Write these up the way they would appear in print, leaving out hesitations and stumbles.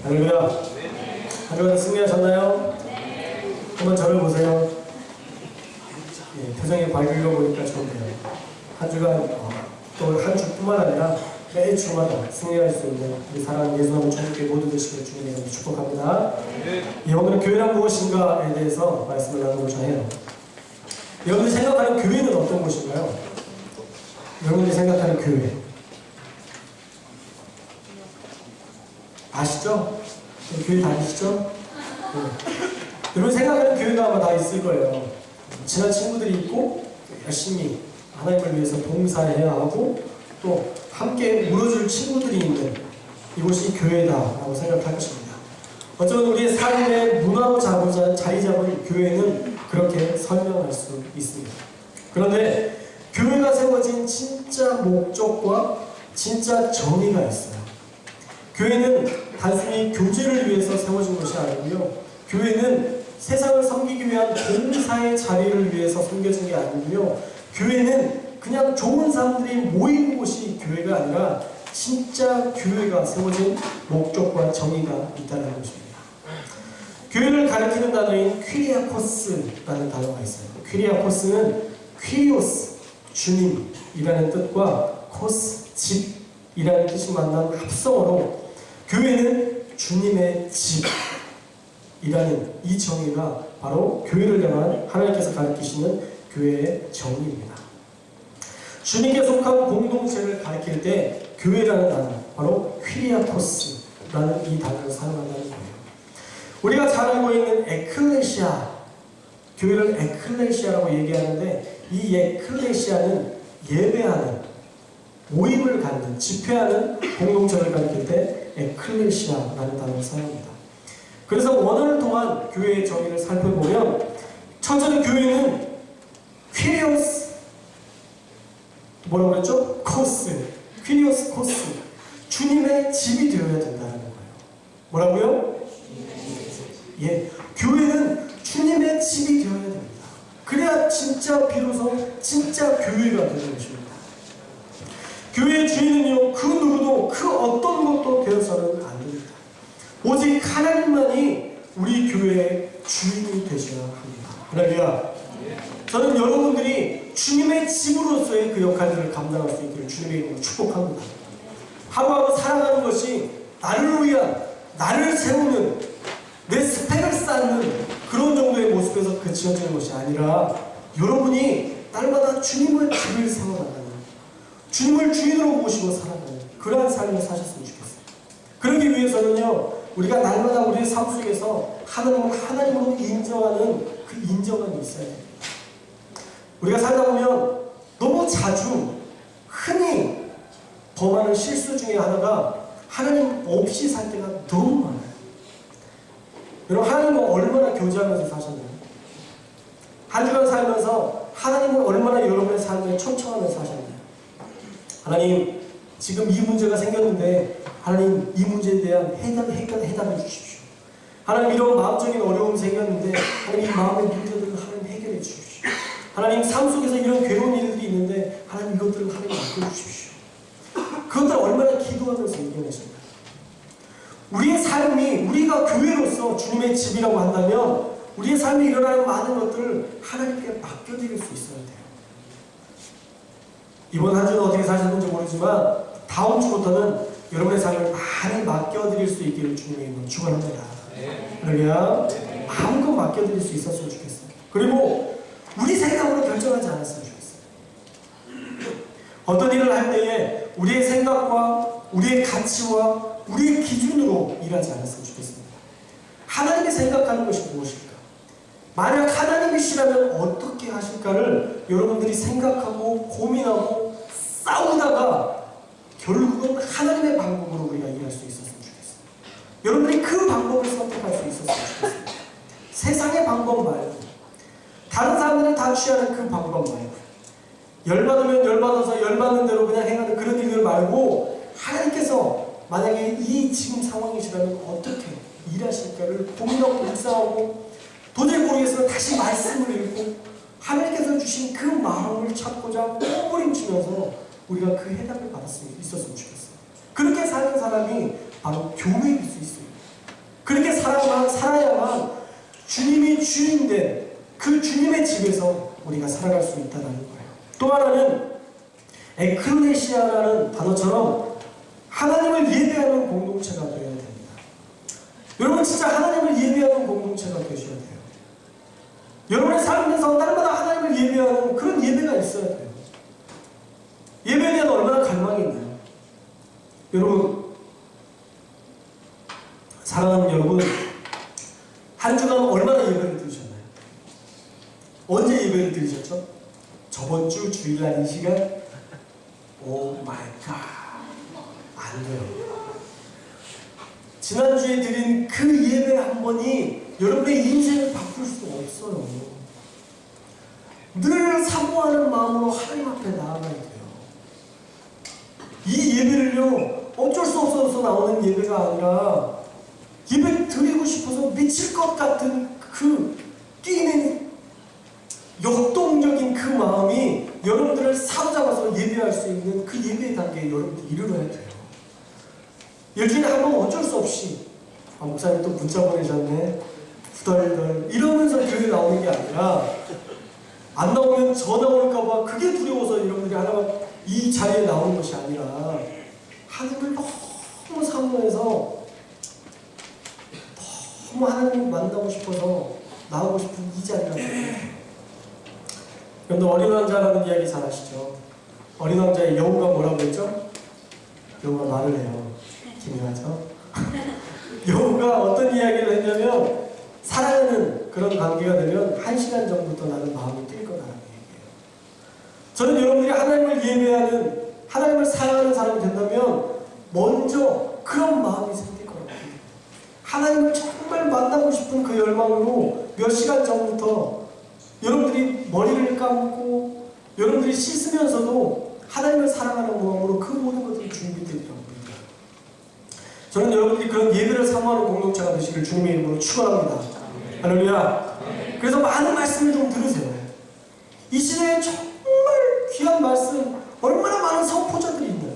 할렐루야. 한 주간 승리하셨나요? 한번 저를 보세요. 예, 표정이 밝으려 보니까 좋네요. 한 주간 또 한 주뿐만 아니라 매 주마다 승리할 수 있는 우리 사랑하는 예수님의 주님께 모두 되시길 주님의 이름으로 축복합니다. 예, 오늘은 교회란 무엇인가에 대해서 말씀을 나누고자 해요. 여러분이 생각하는 교회는 어떤 곳인가요? 여러분이 생각하는 교회 아시죠? 교회 다니시죠? 네. 여러분 생각하는 교회가 아마 다 있을 거예요. 친한 친구들이 있고 열심히 하나님을 위해서 봉사해야 하고 또 함께 물어줄 친구들이 있는 이곳이 교회다라고 생각할 것입니다. 어쩌면 우리의 삶의 문화로 자리 잡은 교회는 그렇게 설명할 수 있습니다. 그런데 교회가 세워진 진짜 목적과 진짜 정의가 있어요. 교회는 단순히 교제를 위해서 세워진 것이 아니고요. 교회는 세상을 섬기기 위한 봉사의 자리를 위해서 섬겨진 게 아니고요. 교회는 그냥 좋은 사람들이 모이는 곳이 교회가 아니라 진짜 교회가 세워진 목적과 정의가 있다는 것입니다. 교회를 가리키는 단어인 퀴리아코스라는 단어가 있어요. 퀴리아코스는 퀴리오스, 주님이라는 뜻과 코스, 집이라는 뜻이 만난 합성어로 교회는 주님의 집이라는 이 정의가 바로 교회를 향한 하나님께서 가르치시는 교회의 정의입니다. 주님께 속한 공동체를 가리킬 때 교회라는 단어, 바로 퀴리아코스라는 이 단어를 사용한다는 거예요. 우리가 잘 알고 있는 에클레시아, 교회를 에클레시아라고 얘기하는데 이 에클레시아는 예배하는, 모임을 갖는, 집회하는 공동체를 가리킬 때 에클레시아라는 단어를 사용합니다. 그래서 원어를 통한 교회의 정의를 살펴보면 첫째는 교회는 퀴리오스, 뭐라고 그랬죠? 코스, 퀴리오스 코스, 주님의 집이 되어야 된다는 거예요. 뭐라고요? 예, 교회는 주님의 집이 되어야 됩니다. 그래야 진짜 비로소 진짜 교회가 되는 것입니다. 교회의 주인은요, 그 누구도 그 어떤 것도 되어서는 안 됩니다. 오직 하나님만이 우리 교회의 주인이 되셔야 합니다. 할렐루야. 저는 여러분들이 주님의 집으로서의 그 역할들을 감당할 수 있기를 주님의 이름으로 축복합니다. 하루하루 살아가는 것이 나를 위한, 나를 세우는, 내 스펙을 쌓는 그런 정도의 모습에서 그치어지는 것이 아니라 여러분이 날마다 주님의 집을 세워나가는, 주님을 주인으로 모시고 살아가는 그러한 삶을 사셨으면 좋겠어요. 그러기 위해서는요, 우리가 날마다 우리의 삶 속에서 하나님을 하나님으로 인정하는 그 인정함이 있어야 됩니다. 우리가 살다 보면 너무 자주 흔히 범하는 실수 중에 하나가 하나님 없이 살 때가 너무 많아요. 여러분, 하나님과 얼마나 교제하면서 사셨나요? 한 주간 살면서 하나님을 얼마나 여러분의 삶에 초청하면서 사셨나요? 하나님, 지금 이 문제가 생겼는데 하나님 이 문제에 대한 해답해 주십시오. 하나님, 이런 마음적인 어려움이 생겼는데 하나님 이 마음의 문제들을 하나님 해결해 주십시오. 하나님, 삶 속에서 이런 괴로운 일들이 있는데 하나님 이것들을 하나님 맡겨주십시오. 그것들 얼마나 기도하면서 얘기하십니까? 우리의 삶이, 우리가 교회로서 주님의 집이라고 한다면 우리의 삶에 일어나는 많은 것들을 하나님께 맡겨드릴 수 있어야 돼요. 이번 한 주는 어떻게 사셨는지 모르지만 다음 주부터는 여러분의 삶을 많이 맡겨드릴 수 있기를 주님의 이름으로 축원합니다. 그러면 마음껏 맡겨드릴 수 있었으면 좋겠어요. 그리고 우리 생각으로 결정하지 않았으면 좋겠어요. 어떤 일을 할 때에 우리의 생각과 우리의 가치와 우리의 기준으로 일하지 않았으면 좋겠습니다. 하나님이 생각하는 것이 무엇일까? 만약 하나님이시라면 어떻게 하실까를 여러분들이 생각하고 고민하고 싸우다가 결국은 하나님의 방법으로 우리가 일할 수 있었으면 좋겠어요. 여러분들이 그 방법을 선택할 수 있었으면 좋겠어요. 세상의 방법 말고, 다른 사람들이 다 취하는 그 방법 말고, 열받으면 열받아서 열받는 대로 그냥 행하는 그런 일들 말고, 하나님께서 만약에 이 지금 상황이시라면 어떻게 일하실까를 고민하고 묵상하고 도저히 모르겠으면 다시 말씀을 읽고 하나님께서 주신 그 마음을 찾고자 꼬부림치면서 우리가 그 해답을 받을 수 있었으면 좋겠어요. 그렇게 사는 사람이 바로 교회일 수 있어요. 그렇게 살아야만 주님이 주인된 그 주님의 집에서 우리가 살아갈 수 있다는 거예요. 또 하나는 에클레시아라는 단어처럼 하나님을 예배하는 공동체가 되어야 됩니다. 여러분 진짜 하나님을 예배하는 공동체가 되셔야 돼요. 여러분의 삶에서 날마다 하나님을 예배하는 그런 예배가 있어야 돼요. 예배에 대한 얼마나 갈망이 있나요? 여러분, 사랑하는 여러분, 한 주간 얼마나 예배를 드리셨나요? 언제 예배를 드리셨죠? 저번 주 주일날 이 시간? 오 마이 갓, 안 돼요. 지난주에 드린 그 예배 한 번이 여러분의 인생을 바꿀 수 없어요. 늘 사모하는 마음으로 하나님 앞에 나아가야 돼요. 이 예배를요, 어쩔 수 없어서 나오는 예배가 아니라 예배 드리고 싶어서 미칠 것 같은 그 뛰는 역동적인 그 마음이 여러분들을 사로잡아서 예배할 수 있는 그 예배의 단계에 여러분들이 이르러야 돼요. 일주일에 한 번 어쩔 수 없이 목사님 또 문자 보내셨네 후덜덜 이러면서 교회 나오는 게 아니라 안 나오면 전화 올까봐 그게 두려워서 여러분들이 하나가 이 자리에 나오는 것이 아니라 하나님을 너무 사모해서 너무 하나님을 만나고 싶어서 나오고 싶은 이 자리라고 해요. 여러분들 어린 왕자라는 이야기 잘 아시죠? 어린 왕자의 여우가 뭐라고 했죠? 여우가 말을 해요. 기묘하죠? 여우가 어떤 이야기를 했냐면 사랑하는 그런 관계가 되면 1시간 전부터 나는 마음이 뛸 거다라는 얘기예요. 저는 여러분들이 하나님을 예배하는 하나님을 사랑하는 사람이 된다면 먼저 그런 마음이 생길 거라고 합니다. 하나님을 정말 만나고 싶은 그 열망으로 몇 시간 전부터 여러분들이 머리를 감고 여러분들이 씻으면서도 하나님을 사랑하는 마음으로 그 모든 것들이 준비되리라고 합니다. 저는 여러분들이 그런 예배를 사모하는 공동체가 되시길 주님의 이름으로 축원합니다. 할렐루야. 그래서 많은 말씀을 좀 들으세요. 이 시대에 정말 귀한 말씀, 얼마나 많은 선포자들이 있나요?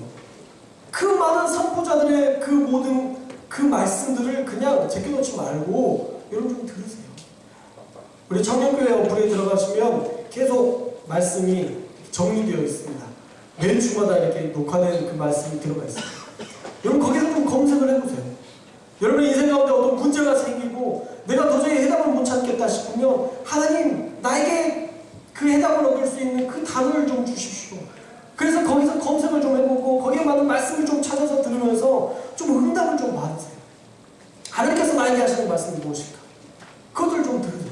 그 많은 선포자들의 그 모든 그 말씀들을 그냥 제껴놓지 말고 여러분 좀 들으세요. 우리 청년교회 어플에 들어가시면 계속 말씀이 정리되어 있습니다. 매일 주마다 이렇게 녹화된 그 말씀이 들어가 있습니다. 여러분 거기서 좀 검색을 해보세요. 여러분의 인생 가운데 어떤 문제가 생기고 내가 도저히 해답을 못 찾겠다 싶으면 하나님 나에게 그 해답을 얻을 수 있는 그 단어를 좀 주십시오. 그래서 거기서 검색을 좀 해보고 거기에 맞는 말씀을 좀 찾아서 들으면서 좀 응답을 좀 받으세요. 하나님께서 나에게 하시는 말씀이 무엇일까? 그것을 좀 들으세요.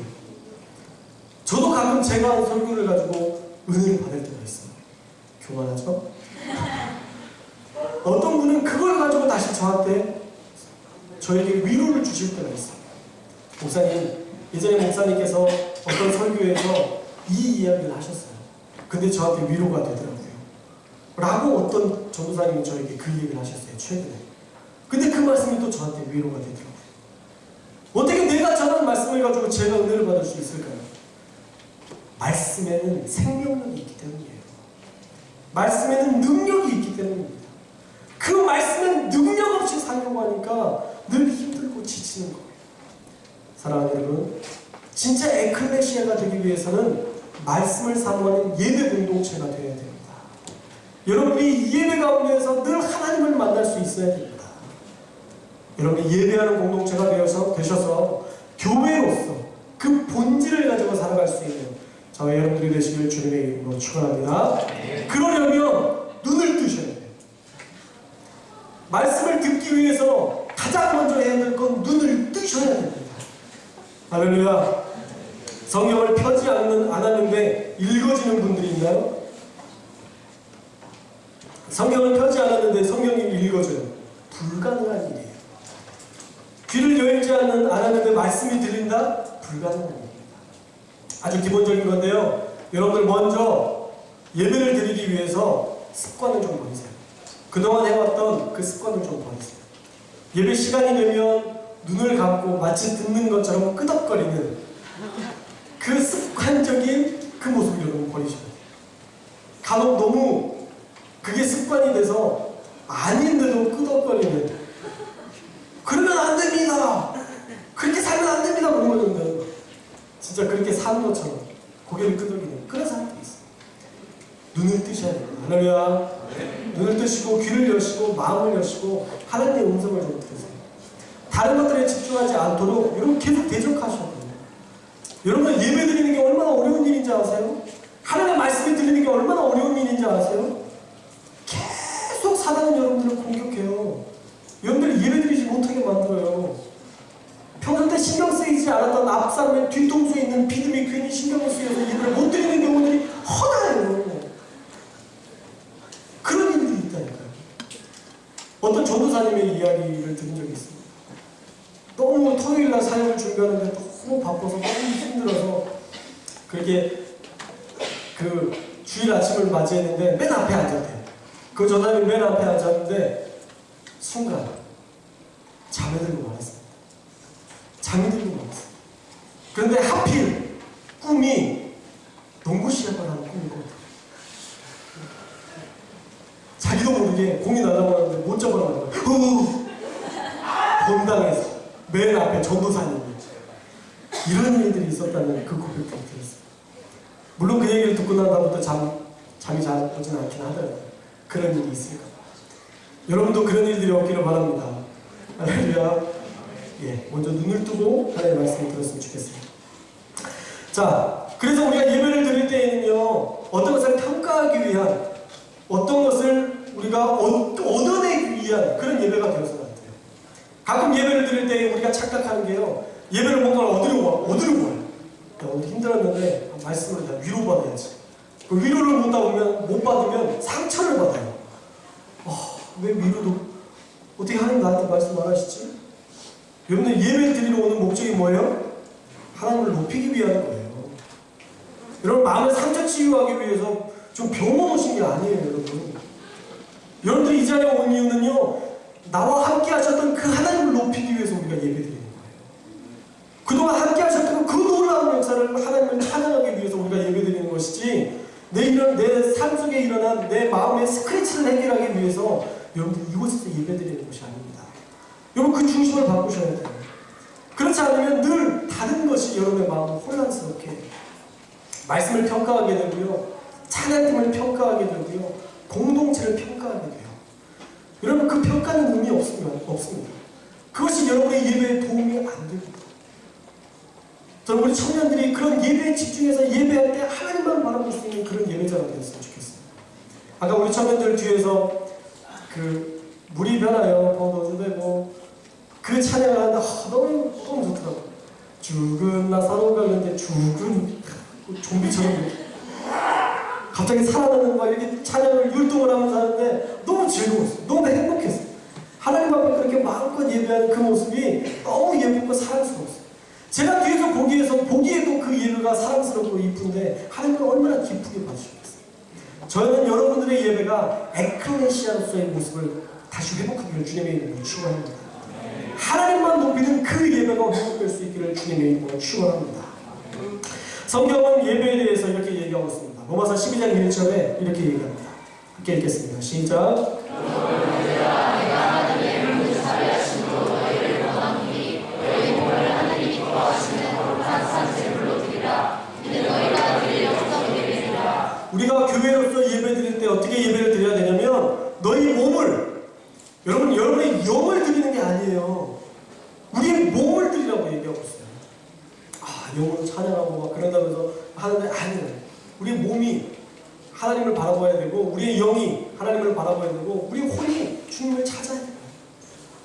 저도 가끔 제가 한 설교를 가지고 은혜를 받을 때가 있어요. 교만하죠? 어떤 분은 그걸 가지고 다시 저에게 위로를 주실 때가 있어요. 목사님, 예전에 목사님께서 어떤 설교에서 이 이야기를 하셨어요. 근데 저한테 위로가 되더라고요. 라고 어떤 전도사님이 저에게 그 얘기를 하셨어요. 최근에. 근데 그 말씀이 또 저한테 위로가 되더라고요. 어떻게 내가 전한 말씀을 가지고 제가 은혜를 받을 수 있을까요? 말씀에는 생명력이 있기 때문이에요. 말씀에는 능력이 있기 때문입니다. 그 말씀은 능력 없이 살려고 하니까 늘 힘들고 지치는 거예요. 사랑하는 여러분, 진짜 에클레시아가 되기 위해서는 말씀을 사모하는 예배 공동체가 되어야 됩니다. 여러분이 예배 가운데에서 늘 하나님을 만날 수 있어야 됩니다. 여러분이 예배하는 공동체가 되셔서 교회로서 그 본질을 가지고 살아갈 수 있는 저와 여러분들이 되시길 주님의 이름으로 축원합니다. 그러려면 눈을 뜨셔야 돼요. 말씀을 듣기 위해서 가장 먼저 해야 될 건 눈을 뜨셔야 됩니다. 할렐루야. 성경을 펴지 안 하는데 읽어지는 분들이 있나요? 성경을 펴지 않았는데 성경이 읽어져요. 불가능한 일이에요. 귀를 열지 않았는데 말씀이 들린다? 불가능한 일입니다. 아주 기본적인 건데요. 여러분들 먼저 예배를 드리기 위해서 습관을 좀 버리세요. 그동안 해왔던 그 습관을 좀 버리세요. 예배 시간이 되면 눈을 감고 마치 듣는 것처럼 끄덕거리는 그 습관적인 그 모습을 여러분 버리셔야 돼요. 간혹 너무 그게 습관이 돼서 아닌데도 끄덕거리는, 그러면 안 됩니다 보는데 진짜 그렇게 사는 것처럼 고개를 끄덕이는 그런 사람들이 있어요. 눈을 뜨셔야 돼요. 할렐루야. 눈을 뜨시고 귀를 여시고 마음을 여시고 하나님의 음성을 좀 들으세요. 다른 것들에 집중하지 않도록 여러분 계속 대적하셔야 돼요. 여러분 예배 드리는 게 얼마나 어려운 일인지 아세요? 하나님의 말씀을 드리는 게 얼마나 어려운 일인지 아세요? 계속 사단은 여러분들을 공격해요. 여러분들이 예배 드리지 못하게 만들어요. 평소 때 신경 쓰이지 않았던 앞사람의 뒤통수에 있는 비듬이 괜히 신경을 쓰여서 예배를 못 드리는 경우들이 허다해요. 그런 일들이 있다니까요. 어떤 전도사님의 이야기를 들은 적이 있습니다. 너무 토요일날 사역을 준비하는데 너무 바빠서 너무 힘들어서 그렇게 그 주일 아침을 맞이했는데 맨 앞에 앉았대요. 그 전사님이 맨 앞에 앉았는데 순간 잠이 들고 말았습니다. 잠이 들고 말았어요. 그런데 하필 꿈이 농구 시합을 하는 꿈이고 자기도 모르게 공이 날아가는데 못 잡아가는 거예요. 본당에서 맨 앞에 전도사님이 이런 일들이 있었다는 그 고백을 들었어요. 물론 그 얘기를 듣고 난 다음부터 잠이 잘 오지는 않긴 하더라고요. 그런 일이 있을까 봐. 여러분도 그런 일들이 없기를 바랍니다. 할렐루야. 예, 먼저 눈을 뜨고 하나님의 말씀을 들었으면 좋겠습니다. 자, 그래서 우리가 예배를 드릴 때에는요, 어떤 것을 평가하기 위한, 어떤 것을 우리가 얻어내기 위한 그런 예배가 되어서는 안 돼요. 가끔 예배를 드릴 때 우리가 착각하는 게요, 예배를 뭔가를 얻으려고 와요. 오늘 힘들었는데 말씀을 다 위로받아야지. 그 위로를 못 받으면 상처를 받아요. 왜 위로도 어떻게 하나님 나한테 말씀 안 하시지? 여러분들 예배 드리러 오는 목적이 뭐예요? 하나님을 높이기 위한 거예요. 여러분 마음을 상처 치유하기 위해서 좀 병원 오신 게 아니에요, 여러분. 여러분들이 이 자리에 온 이유는요, 나와 함께 하셨던 그 하나님을 높이기 위해서 우리가 예배 드리는 거예요. 그동안 함께 하셨던 그 놀라운 역사를 하나님을 찬양하기 위해서 우리가 예배 드리는 것이지, 내 삶 속에 일어난 내 마음의 스크래치를 해결하기 위해서 여러분들 이곳에서 예배 드리는 것이 아닙니다. 여러분 그 중심을 바꾸셔야 돼요. 그렇지 않으면 늘 다른 것이 여러분의 마음을 혼란스럽게 해요. 말씀을 평가하게 되고요, 찬양팀을 평가하게 되고요, 공동체를 평가하게 돼요. 여러분 그 평가는 의미 없습니다. 그것이 여러분의 예배에 도움이 안 됩니다. 저는 우리 청년들이 그런 예배에 집중해서 예배할 때 하나님만 바라볼 수 있는 그런 예배자가 되었으면 좋겠어요. 아까 우리 청년들 뒤에서 그 물이 변하여 근데 그 찬양을 하는데 너무 좋더라고요. 죽은 나사로가 그런데 죽은 좀비처럼 갑자기 살아나는 막 이렇게 찬양을 율동을 하면서 하는데 너무 즐거웠어요. 너무 행복했어요. 하나님 앞에 그렇게 마음껏 예배하는 그 모습이 너무 예쁘고 사랑스러웠어요. 제가 뒤에서 보기에도 그 예배가 사랑스럽고 이쁜데 하나님은 얼마나 기쁘게 봐주셨겠어요. 저는 여러분들의 예배가 에클레시아로서의 모습을 다시 회복하기를 주님의 이름으로 축원합니다. 하나님만 높이는 그 예배가 회복될 수 있기를 주님의 이름으로 축원합니다. 성경은 예배에 대해서 이렇게 얘기하고 있습니다. 로마서 12장 1절에 이렇게 얘기합니다. 함께 읽겠습니다. 시작. 우리가 교회로서 예배 드릴 때 어떻게 예배를 드려야 되냐면, 너희 몸을, 여러분의 영을 드리는 게 아니에요. 우리의 몸을 드리라고 얘기하고 있어요. 영으로 찬양하고 막 그런다면서 하는데 아니에요. 우리의 몸이 하나님을 바라봐야 되고, 우리의 영이 하나님을 바라봐야 되고, 우리의 혼이 주님을 찾아야 돼요.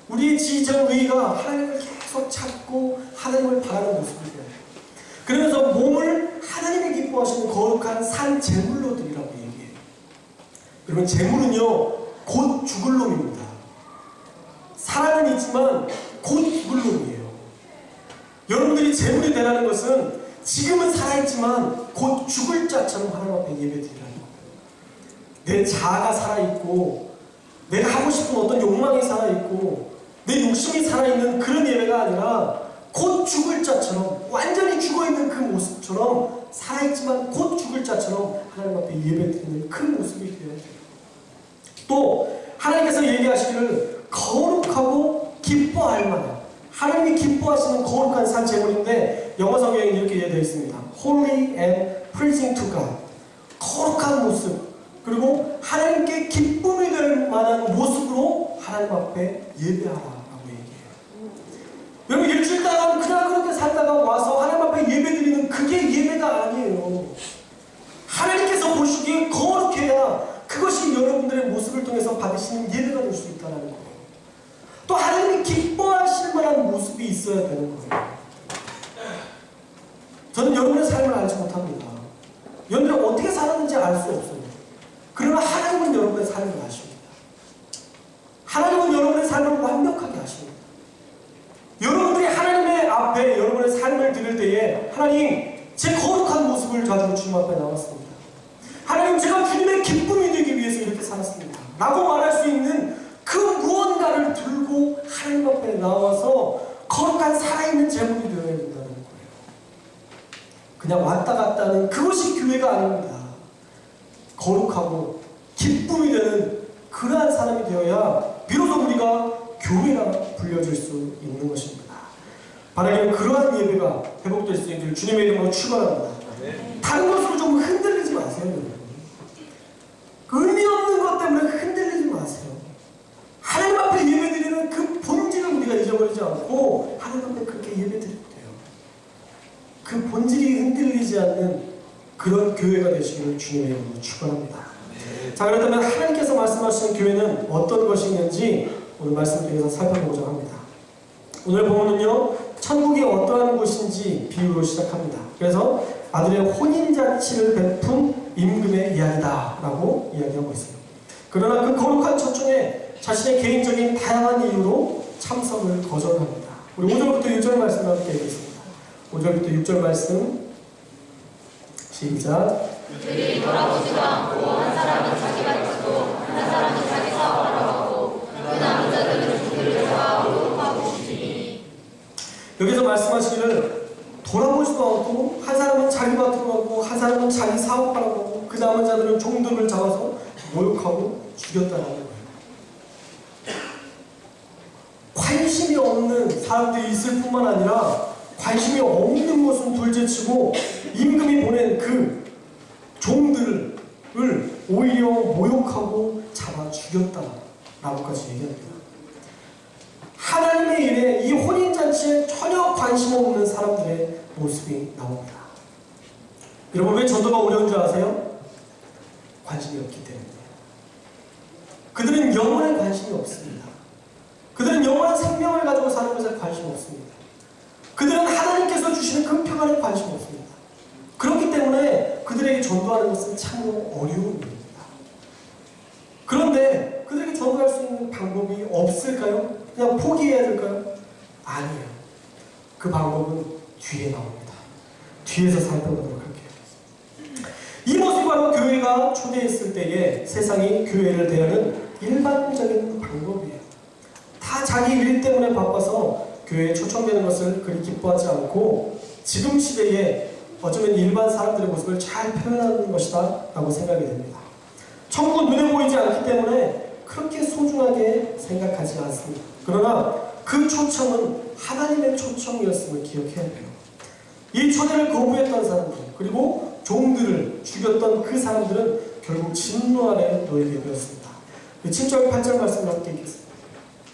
우리의 지정 의가 하나님을 계속 찾고 하나님을 바라는 모습이에요. 그러면서 몸을 하나님이 기뻐하시는 거룩한 산 제물로 드리라고 얘기해요. 여러분 제물은요 곧 죽을 놈입니다. 살아는 있지만 곧 죽을 놈이에요. 여러분들이 제물이 되라는 것은 지금은 살아있지만 곧 죽을 자처럼 하나님 앞에 예배드리라는 거예요. 내 자아가 살아있고 내가 하고 싶은 어떤 욕망이 살아있고 내 욕심이 살아있는 그런 예배가 아니라 곧 죽을 자처럼, 완전히 죽어있는 그 모습처럼, 살아있지만 곧 죽을 자처럼 하나님 앞에 예배드리는 그 모습이 되어야 돼요. 또 하나님께서 얘기하시기를 거룩하고 기뻐할 만한 하나님이 기뻐하시는 거룩한 산 제물인데 영어 성경에 이렇게 되어 있습니다. Holy and pleasing to God. 거룩한 모습, 그리고 하나님께 기쁨이 될 만한 모습으로 하나님 앞에 예배하라라고 얘기해요. 여러분, 일주일 동안 그냥 그렇게 살다가 와서 하나님 앞에 예배드리는 그게 예배가 아니에요. 하나님께서 보시기에 거룩해야 그것이 여러분들의 모습을 통해서 받으시는 예배가 될 수 있다는 거예요. 또 하나님이 기뻐하실 만한 모습이 있어야 되는 거예요. 저는 여러분의 삶을 알지 못합니다. 여러분들이 어떻게 살았는지 알 수 없어요. 그러나 하나님은 여러분의 삶을 아십니다. 하나님은 여러분의 삶을 완벽하게 아십니다. 여러분들이 하나님의 앞에 여러분의 삶을 드릴 때에 하나님, 제 거룩한 모습을 가지고 주님 앞에 나왔습니다. 하나님, 제가 주님의 기쁨이 되기 위해서 이렇게 살았습니다. 라고 말할 수 있는 그 무언가를 들고 하나님 앞에 나와서 거룩한 살아있는 제물이 되어야 된다는 거예요. 그냥 왔다 갔다 하는 그것이 교회가 아닙니다. 거룩하고 기쁨이 되는 그러한 사람이 되어야 비로소 우리가 교회라 불려질 수 있는 것입니다. 바라기는 그러한 예배가 회복될 수 있기를 주님의 이름으로 축원합니다. 다른 것으로 좀 흔들리지 마세요. 여러분. 의미 없는 것 때문에 흔들리지 마세요. 하나님 앞에 예배드리는 그 본질을 우리가 잊어버리지 않고 하나님 앞에 그렇게 예배드리면 돼요. 그 본질이 흔들리지 않는 그런 교회가 되시기를 주님의 이름으로 축원합니다. 자, 그렇다면 하나님께서 말씀하시는 교회는 어떤 것이 있는지 오늘 말씀 통해서 살펴보고자 합니다. 오늘 본문은요, 천국이 어떠한 곳인지 비유로 시작합니다. 그래서 아들의 혼인잔치를 베푼 임금의 이야기다 라고 이야기하고 있어요. 그러나 그 거룩한 초청에 자신의 개인적인 다양한 이유로 참석을 거절합니다. 우리 5절부터 6절 말씀을 함께 읽겠습니다. 5절부터 6절 말씀 시작. 그들이 돌아보지도 않고 한 사람은 자기가 죽고 한 사람은 자기 사업하러 가고 그 남은 자들은 그들을 좋아하고 욕하고 싶으니. 여기서 말씀하시기를 돌아보지도 않고 한 사람은 자기 밭으로 가고 한 사람은 자기 사업하러 가고 그 남은 자들은 종들을 잡아서 모욕하고 죽였다는 거예요. 관심이 없는 사람들이 있을 뿐만 아니라 관심이 없는 것은 둘째치고 임금이 보낸 그 종들을 오히려 모욕하고 잡아 죽였다라고까지 얘기합니다. 하나님의 일에 이 혼인잔치에 전혀 관심 없는 사람들의 모습이 나옵니다. 여러분, 왜 전도가 어려운 줄 아세요? 관심이 없기 때문이에요. 그들은 영혼에 관심이 없습니다. 그들은 영원한 생명을 가지고 사는 것에 관심 없습니다. 그들은 하나님께서 주시는 그 평안에 관심 없습니다. 그렇기 때문에 그들에게 전도하는 것은 참으로 어려운 일입니다. 그런데 그들에게 전도할 수 있는 방법이 없을까요? 그냥 포기해야 될까요? 아니에요. 그 방법은 뒤에 나옵니다. 뒤에서 살펴보도록 할게요. 이 모습이 바로 교회가 초대했을 때에 세상이 교회를 대하는 일반적인 방법이에요. 다 자기 일 때문에 바빠서 교회에 초청되는 것을 그리 기뻐하지 않고 지금 시대에 어쩌면 일반 사람들의 모습을 잘 표현하는 것이다 라고 생각이 됩니다. 천국은 눈에 보이지 않기 때문에 그렇게 소중하게 생각하지 않습니다. 그러나 그 초청은 하나님의 초청이었음을 기억해야 돼요. 이 초대를 거부했던 사람들, 그리고 종들을 죽였던 그 사람들은 결국 진노 아래 놓이게 되었습니다. 7절 8절 말씀을 함께 읽겠습니다.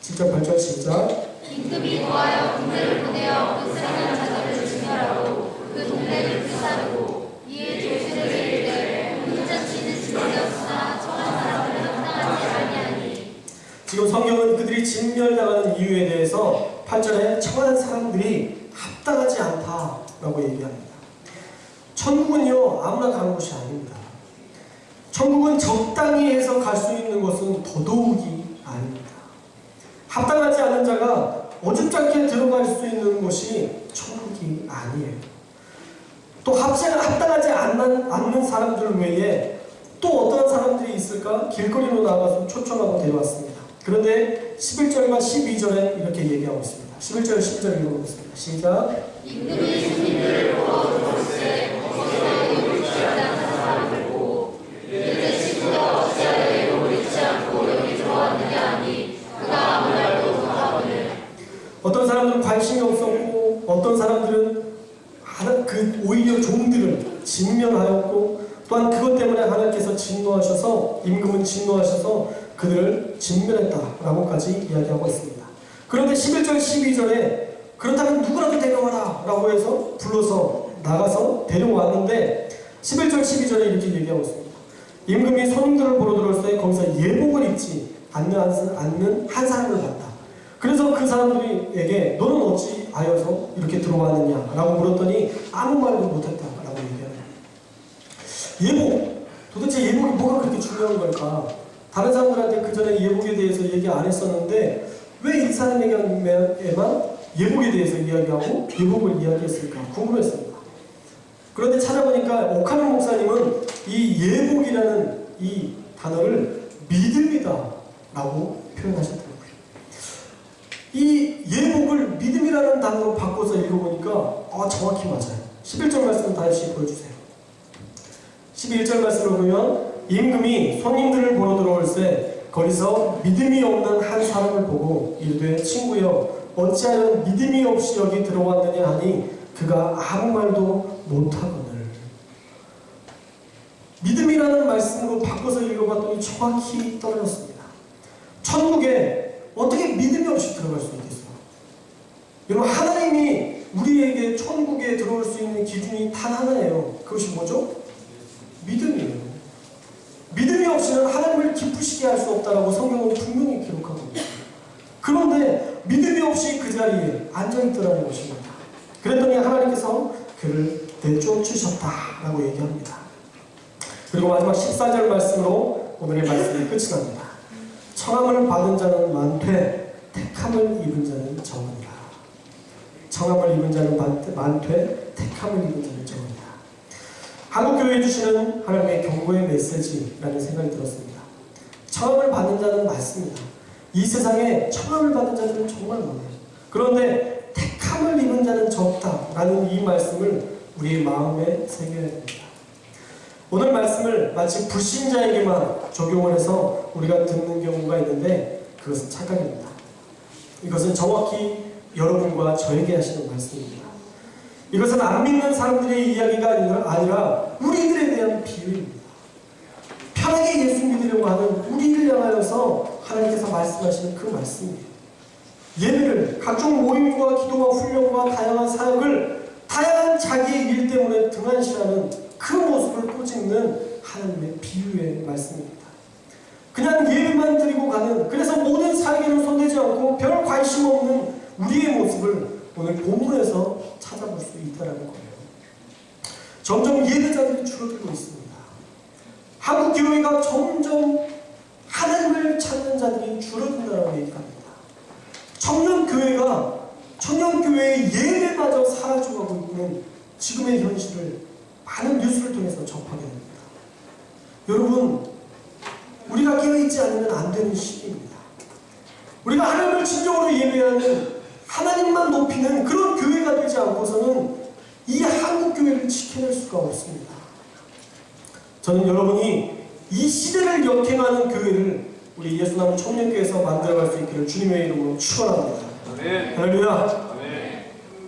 7절 8절 시작. 임금이 노하여 군대를 보내어 그 사랑하는 자들을 진멸하고 그 동네를 불사르고 이에 조실에게 이르되 혼인잔치는 진멸되었으나 청한 사람들은 합당하지 아니하니. 지금 성경은 그들이 진멸당하는 이유에 대해서 8절에 청한 사람들이 합당하지 않다라고 얘기합니다. 천국은요, 아무나 가는 곳이 아닙니다. 천국은 적당히 해서 갈 수 있는 것은 더더욱이 아닙니다. 합당하지 않은 자가 어줍잖게 들어갈 수 있는 곳이 천국이 아니에요. 또 합당하지 않는 사람들 외에 또 어떤 사람들이 있을까? 길거리로 나가서 초청하고 데려왔습니다. 그런데 11절과 12절에 이렇게 얘기하고 있습니다. 11절, 12절 읽어보겠습니다. 시작. 임금이 주민들을 보러 들어올세 거기서 이를 잊지 않는 사람들고 이르되 친구가 어찌하여 이를 잊지 않고 여기 들어왔느냐 하니 그가 아무 말도 못하거늘. 어떤 사람들은 관심이 없었고 어떤 사람들은 오히려 종들을 진멸하였고 또한 그것 때문에 하나님께서 진노하셔서 임금은 진노하셔서 그들을 진멸했다라고까지 이야기하고 있습니다. 그런데 11절 12절에 그렇다면 누구라도 데려와라 라고 해서 불러서 나가서 데려왔는데 11절 12절에 이렇게 얘기하고 있습니다. 임금이 손님들을 보러 들어올 때 거기서 예복을 입지 않는 한 사람을 봤다. 그래서 그 사람들에게 너는 어찌하여서 이렇게 들어왔느냐 라고 물었더니 아무 말도 못했다 라고 얘기합니다. 예복, 도대체 예복이 뭐가 그렇게 중요한 걸까? 다른 사람들한테 그 전에 예복에 대해서 얘기 안 했었는데 왜 이 사람에게만 예복에 대해서 이야기하고 예복을 이야기했을까 궁금했습니다. 그런데 찾아보니까 오카노 목사님은 이 예복이라는 이 단어를 믿음이다 라고 표현하셨더라고요. 이 예복을 믿음이라는 단어로 바꿔서 읽어보니까 정확히 맞아요. 11절 말씀 다시 보여주세요. 11절 말씀을 보면 임금이 손님들을 보러 들어올 때 거기서 믿음이 없는 한 사람을 보고 이르되 친구여 어찌하여 믿음이 없이 여기 들어왔느냐 하니 그가 아무 말도 못하거늘. 믿음이라는 말씀으로 바꿔서 읽어봤더니 정확히 떨어졌습니다. 천국에 어떻게 믿음이 없이 들어갈 수 있겠어요? 여러분 하나님이 우리에게 천국에 들어올 수 있는 기준이 단 하나예요. 그것이 뭐죠? 믿음이에요. 믿음이 없이는 하나님을 기쁘시게 할 수 없다라고 성경은 분명히 기록하고 있습니다. 그런데 믿음이 없이 그 자리에 앉아있더라는 것입니다. 그랬더니 하나님께서 그를 내쫓으셨다라고 얘기합니다. 그리고 마지막 14절 말씀으로 오늘의 말씀이 끝이 납니다. 청함을 받은 자는 많되 택함을 입은 자는 적으니라. 청함을 입은 자는 많되 택함을 입은 자는 적으니라. 한국교회에 주시는 하나님의 경고의 메시지라는 생각이 들었습니다. 청함을 받는 자는 많습니다. 이 세상에 청함을 받는 자들은 정말 많아요. 그런데 택함을 입은 자는 적다라는 이 말씀을 우리의 마음에 새겨야 됩니다. 오늘 말씀을 마치 불신자에게만 적용을 해서 우리가 듣는 경우가 있는데 그것은 착각입니다. 이것은 정확히 여러분과 저에게 하시는 말씀입니다. 이것은 안 믿는 사람들의 이야기가 아니라 우리들에 대한 비유입니다. 편하게 예수 믿으려고 하는 우리를 향하여서 하나님께서 말씀하시는 그 말씀이에요. 예배를, 각종 모임과 기도와 훈련과 다양한 사역을 다양한 자기의 일 때문에 등한시하는 그 모습을 꼬집는 하나님의 비유의 말씀입니다. 그냥 예배만 드리고 가는, 그래서 모든 사역에는 손대지 않고 별 관심 없는 우리의 모습을 오늘 본문에서 찾아볼 수 있다는 거예요. 점점 예배자들이 줄어들고 있습니다. 한국 교회가 점점 하나님을 찾는 자들이 줄어든다는 얘기가 합니다. 청년교회의 예배마저 사라져가고 있는 지금의 현실을 많은 뉴스를 통해서 접하게 됩니다. 여러분, 우리가 깨어있지 않으면 안 되는 시기입니다. 우리가 하나님을 진정으로 예배하는, 하나님만 높이는 그런 교회가 되지 않고서는 이 한국교회를 지켜낼 수가 없습니다. 저는 여러분이 이 시대를 역행하는 교회를 우리 예수남 청년교회에서 만들어갈 수 있기를 주님의 이름으로 축원합니다. 할렐루야.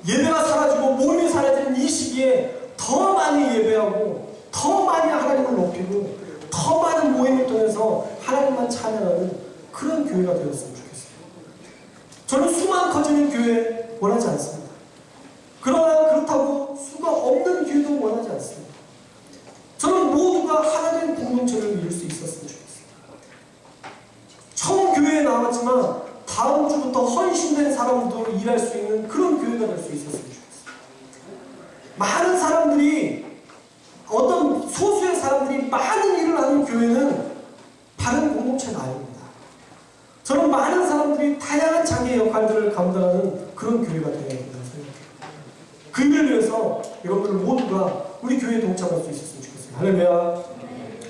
예배가 사라지고 모임이 사라지는 이 시기에 더 많이 예배하고 더 많이 하나님을 높이고 더 많은 모임을 통해서 하나님만 찬양하는 그런 교회가 되었으면 좋겠어요. 저는 수만 커지는 교회 원하지 않습니다. 그러나 그렇다고 수가 없는 교회도 원하지 않습니다. 저는 모두가 하나된 공동체를 이룰 수 있었으면 좋겠습니다. 처음 교회에 나왔지만 다음 주부터 헌신된 사람도 일할 수 있는 그런 교회가 될 수 있었으면 좋겠습니다. 많은 사람들이, 어떤 소수의 사람들이 많은 일을 하는 교회는 바른 공동체가 아닙니다. 저는 많은 사람들이 다양한 자기의 역할들을 감당하는 그런 교회가 되어야 된다고 생각해요. 그 일을 위해서 여러분들 모두가 우리 교회에 동참할 수 있었으면 좋겠어요. 할렐루야.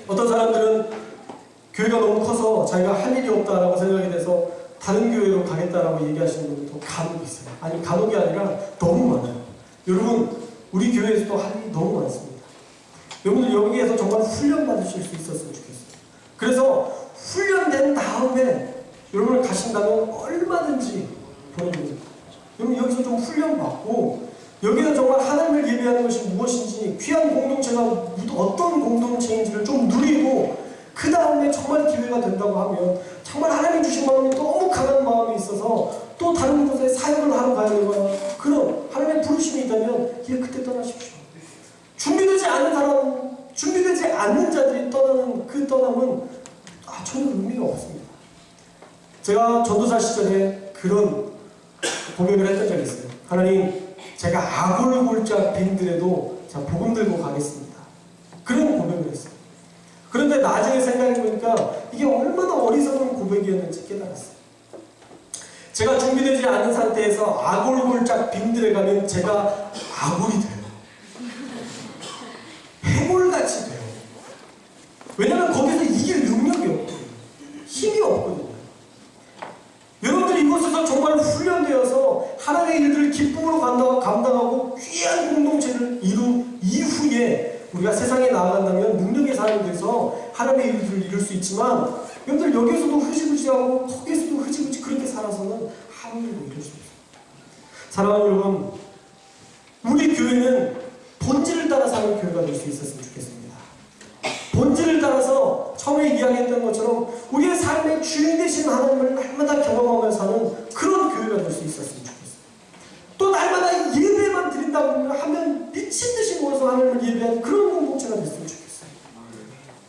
어떤 사람들은 교회가 너무 커서 자기가 할 일이 없다라고 생각이 돼서 다른 교회로 가겠다라고 얘기하시는 분들도 간혹 있어요. 아니, 간혹이 아니라 너무 많아요. 여러분, 우리 교회에서도 할 일이 너무 많습니다. 여러분들 여기에서 정말 훈련 받으실 수 있었으면 좋겠어요. 그래서 훈련된 다음에 여러분을 가신다면 얼마든지 보내드립니다. 여러분 여기서 좀 훈련받고 여기서 정말 하나님을 예배하는 것이 무엇인지 귀한 공동체가 어떤 공동체인지를 좀 누리고 그 다음에 정말 기회가 된다고 하면 정말 하나님 주신 마음이 너무 강한 마음이 있어서 또 다른 곳에 사역을 하러 가야 되거나 그런 하나님의 부르심이 있다면 그때 떠나십시오. 준비되지 않은 사람, 준비되지 않는 자들이 떠나는 그 떠남은 전혀 의미가 없습니다. 제가 전도사 시절에 그런 고백을 했던 적이 있어요. 하나님, 제가 아골골짝 빈들에도 자 복음 들고 가겠습니다. 그런 고백을 했어요. 그런데 나중에 생각해보니까 이게 얼마나 어리석은 고백이었는지 깨달았어요. 제가 준비되지 않은 상태에서 아골골짝 빈들에 가면 제가 아골이 돼요. 해골같이 돼요. 왜냐면 거기서 이길 능력이 없거든요. 힘이 없거든요. 여러분들이 이곳에서 정말 훈련되어서 하나님의 일들을 기쁨으로 감당하고 귀한 공동체를 이룬 이후에 우리가 세상에 나아간다면 능력의 사람이 돼서 하나님의 일들을 이룰 수 있지만 여러분들 여기에서도 흐지부지하고 거기에서도 흐지부지 그렇게 살아서는 아무 일도 이룰 수 없어요. 사랑하는 여러분, 우리 교회는 본질을 따라 사는 교회가 될 수 있었으면 좋겠습니다. 본질을 따라서 처음에 이야기했던 것처럼 우리의 삶의 주인 되신 하나님을 날마다 경험하며 사는 그런 교회가 될 수 있었으면 좋겠어요. 또 날마다 예배만 드린다고 하면 미친 듯이 모여서 하나님을 예배하는 그런 공동체가 됐으면 좋겠어요.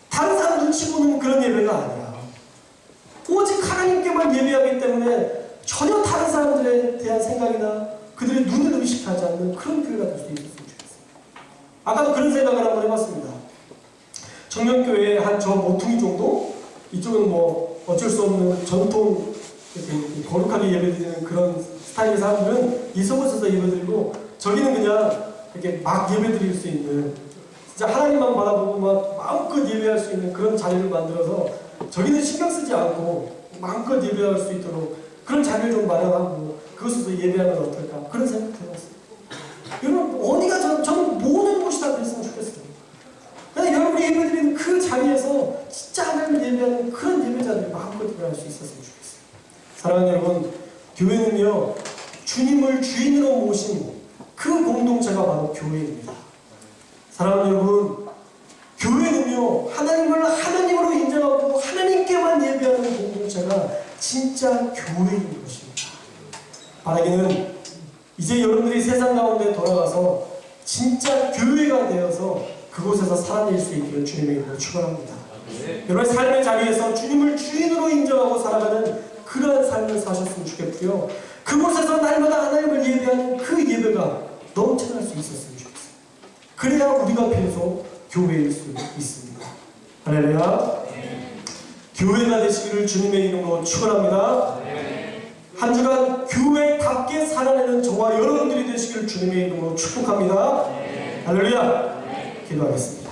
다른 사람 눈치 보는 그런 예배가 아니라 오직 하나님께만 예배하기 때문에 전혀 다른 사람들에 대한 생각이나 그들의 눈을 의식하지 않는 그런 교회가 될 수 있었으면 좋겠어요. 아까도 그런 생각을 한번 해봤습니다. 청년교회의 한 저 모퉁이 정도? 이쪽은 뭐 어쩔 수 없는 전통 이렇게 거룩하게 예배드리는 그런 스타일의 사람들은 이 속옷에서 예배드리고 저기는 그냥 이렇게 막 예배드릴 수 있는 진짜 하나님만 바라보고 막 마음껏 예배할 수 있는 그런 자리를 만들어서 저기는 신경 쓰지 않고 마음껏 예배할 수 있도록 그런 자리를 좀 마련하고 그것에서 예배하면 어떨까 그런 생각 해봤어요. 여러분 어디가 저는 모든 곳이 다 그랬으면 좋겠어요. 그냥 여러분이 예배드리는 그 자리에서 진짜 하나님을 예배하는 그런 예배자들이 마음껏 예배할 수 있었으면 좋겠어요. 사랑하는 여러분, 교회는요 주님을 주인으로 모신 그 공동체가 바로 교회입니다. 사랑하는 여러분, 교회는요 하나님을 하나님으로 인정하고 하나님께만 예배하는 공동체가 진짜 교회인 것입니다. 바라기는 이제 여러분들이 세상 가운데 돌아가서 진짜 교회가 되어서 그곳에서 살아낼 수 있기를 주님의 이름으로 축원합니다. 여러분의 삶의 자리에서 주님을 주인으로 인정하고 살아가는 그러한 삶을 사셨으면 좋겠고요. 그곳에서 날마다 하나님을 예배하는 그 예배가 넘쳐날 수 있었으면 좋겠어요. 그래야 우리가 비로소 교회일 수 있습니다. 할렐루야. 교회가 되시기를 주님의 이름으로 축원합니다. 한 주간 교회답게 살아내는 저와 여러분들이 되시기를 주님의 이름으로 축복합니다. 할렐루야. 기도하겠습니다.